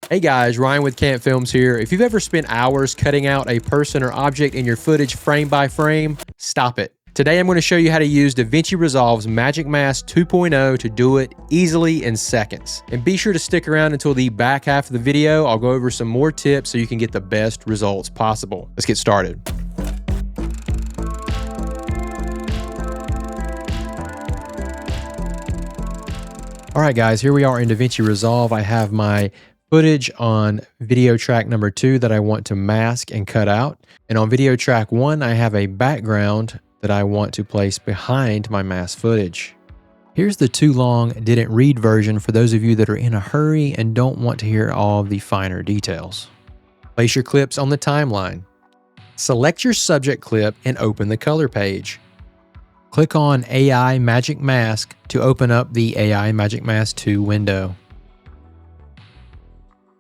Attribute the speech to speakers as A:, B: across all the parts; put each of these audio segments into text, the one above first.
A: Hey guys, Ryan with Camp Films here. If you've ever spent hours cutting out a person or object in your footage frame by frame, stop it. Today I'm going to show you how to use DaVinci Resolve's Magic Mask 2.0 to do it easily in seconds. And be sure to stick around until the back half of the video. I'll go over some more tips so you can get the best results possible. Let's get started. All right guys, here we are in DaVinci Resolve. I have my footage on video track number 2 that I want to mask and cut out. And on video track 1, I have a background that I want to place behind my mask footage. Here's the too long didn't read version for those of you that are in a hurry and don't want to hear all the finer details. Place your clips on the timeline. Select your subject clip and open the color page. Click on AI Magic Mask to open up the AI Magic Mask 2 window.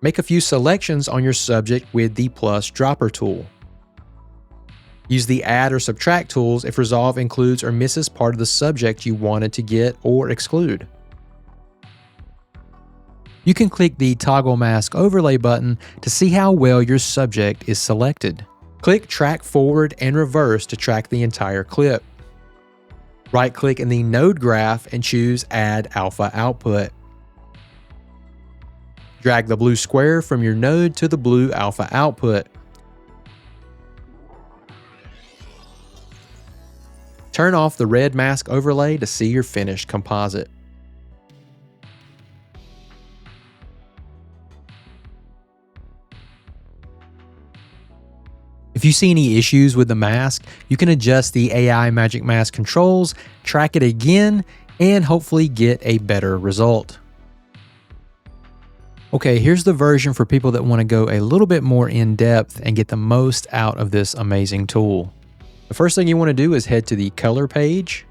A: Make a few selections on your subject with the plus dropper tool. Use the add or subtract tools if Resolve includes or misses part of the subject you wanted to get or exclude. You can click the toggle mask overlay button to see how well your subject is selected. Click track forward and reverse to track the entire clip. Right-click in the node graph and choose Add Alpha Output. Drag the blue square from your node to the blue alpha output. Turn off the red mask overlay to see your finished composite. If you see any issues with the mask, you can adjust the AI Magic Mask controls, track it again, and hopefully get a better result. Okay, here's the version for people that want to go a little bit more in depth and get the most out of this amazing tool. The first thing you want to do is head to the color page.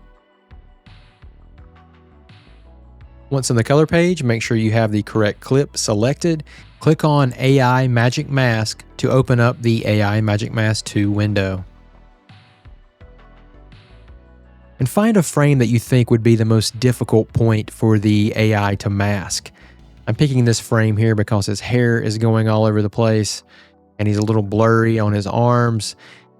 A: Once in the color page, make sure you have the correct clip selected. Click on AI Magic Mask to open up the AI Magic Mask 2 window. And find a frame that you think would be the most difficult point for the AI to mask. I'm picking this frame here because his hair is going all over the place and he's a little blurry on his arms.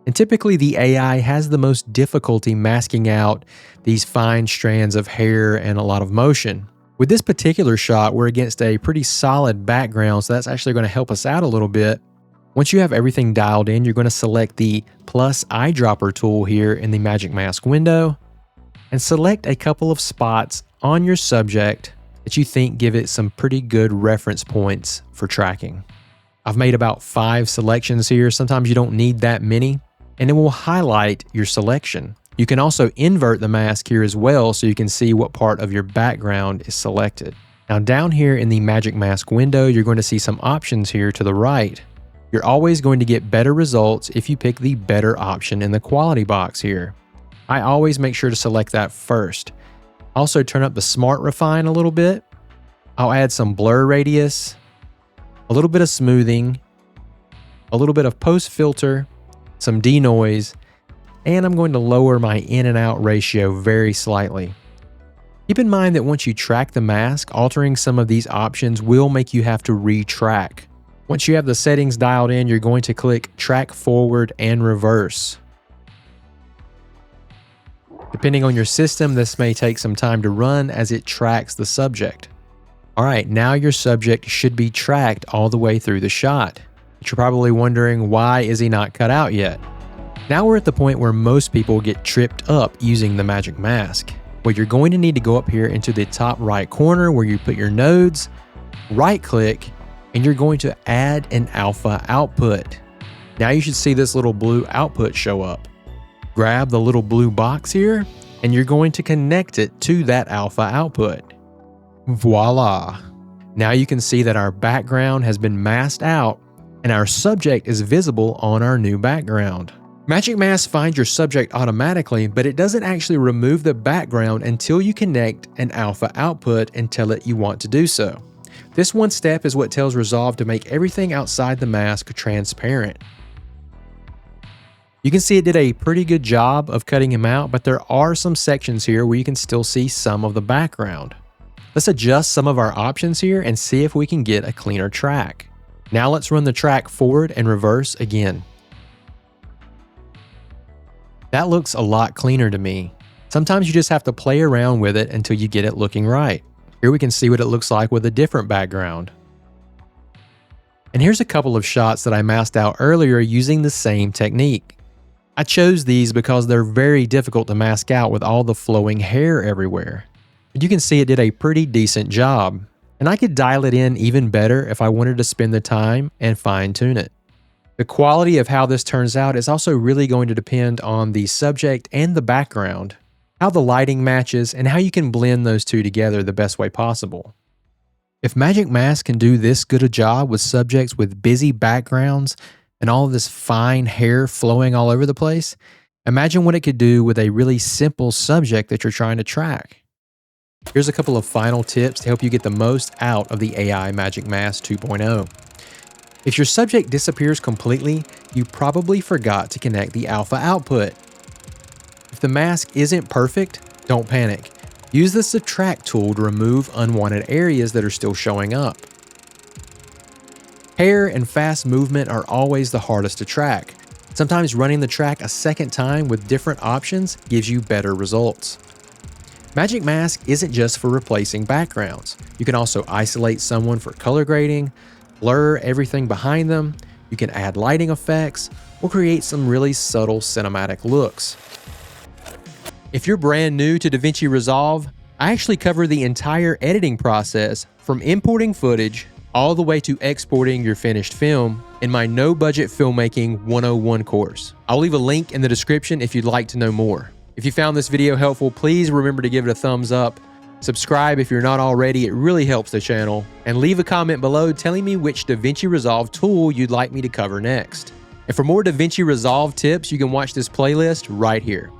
A: And typically the AI has the most difficulty masking out these fine strands of hair and a lot of motion. With this particular shot, we're against a pretty solid background, so that's actually going to help us out a little bit. Once you have everything dialed in, you're going to select the plus eyedropper tool here in the Magic Mask window and select a couple of spots on your subject that you think give it some pretty good reference points for tracking. I've made about 5 selections here. Sometimes you don't need that many, and it will highlight your selection. You can also invert the mask here as well so you can see what part of your background is selected. Now down here in the Magic Mask window, you're going to see some options here to the right. You're always going to get better results if you pick the better option in the quality box here. I always make sure to select that first. Also turn up the Smart Refine a little bit. I'll add some blur radius, a little bit of smoothing, a little bit of post filter, some denoise, and I'm going to lower my in and out ratio very slightly. Keep in mind that once you track the mask, altering some of these options will make you have to retrack. Once you have the settings dialed in, you're going to click track forward and reverse. Depending on your system, this may take some time to run as it tracks the subject. All right, now your subject should be tracked all the way through the shot. But you're probably wondering, why is he not cut out yet? Now we're at the point where most people get tripped up using the Magic Mask. Well, you're going to need to go up here into the top right corner where you put your nodes, right click, and you're going to add an alpha output. Now you should see this little blue output show up. Grab the little blue box here, and you're going to connect it to that alpha output. Voila! Now you can see that our background has been masked out and our subject is visible on our new background. Magic Mask finds your subject automatically, but it doesn't actually remove the background until you connect an alpha output and tell it you want to do so. This one step is what tells Resolve to make everything outside the mask transparent. You can see it did a pretty good job of cutting him out, but there are some sections here where you can still see some of the background. Let's adjust some of our options here and see if we can get a cleaner track. Now let's run the track forward and reverse again. That looks a lot cleaner to me. Sometimes you just have to play around with it until you get it looking right. Here we can see what it looks like with a different background. And here's a couple of shots that I masked out earlier using the same technique. I chose these because they're very difficult to mask out with all the flowing hair everywhere. But you can see it did a pretty decent job, and I could dial it in even better if I wanted to spend the time and fine-tune it. The quality of how this turns out is also really going to depend on the subject and the background, how the lighting matches, and how you can blend those two together the best way possible. If Magic Mask can do this good a job with subjects with busy backgrounds and all of this fine hair flowing all over the place, imagine what it could do with a really simple subject that you're trying to track. Here's a couple of final tips to help you get the most out of the AI Magic Mask 2.0. If your subject disappears completely, you probably forgot to connect the alpha output. If the mask isn't perfect, don't panic. Use the subtract tool to remove unwanted areas that are still showing up. Hair and fast movement are always the hardest to track. Sometimes running the track a second time with different options gives you better results. Magic Mask isn't just for replacing backgrounds. You can also isolate someone for color grading, blur everything behind them, you can add lighting effects, or create some really subtle cinematic looks. If you're brand new to DaVinci Resolve, I actually cover the entire editing process from importing footage all the way to exporting your finished film in my No Budget Filmmaking 101 course. I'll leave a link in the description if you'd like to know more. If you found this video helpful, please remember to give it a thumbs up. Subscribe if you're not already, it really helps the channel. And leave a comment below telling me which DaVinci Resolve tool you'd like me to cover next. And for more DaVinci Resolve tips, you can watch this playlist right here.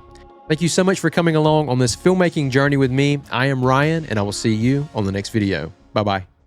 A: Thank you so much for coming along on this filmmaking journey with me. I am Ryan, and I will see you on the next video. Bye-bye.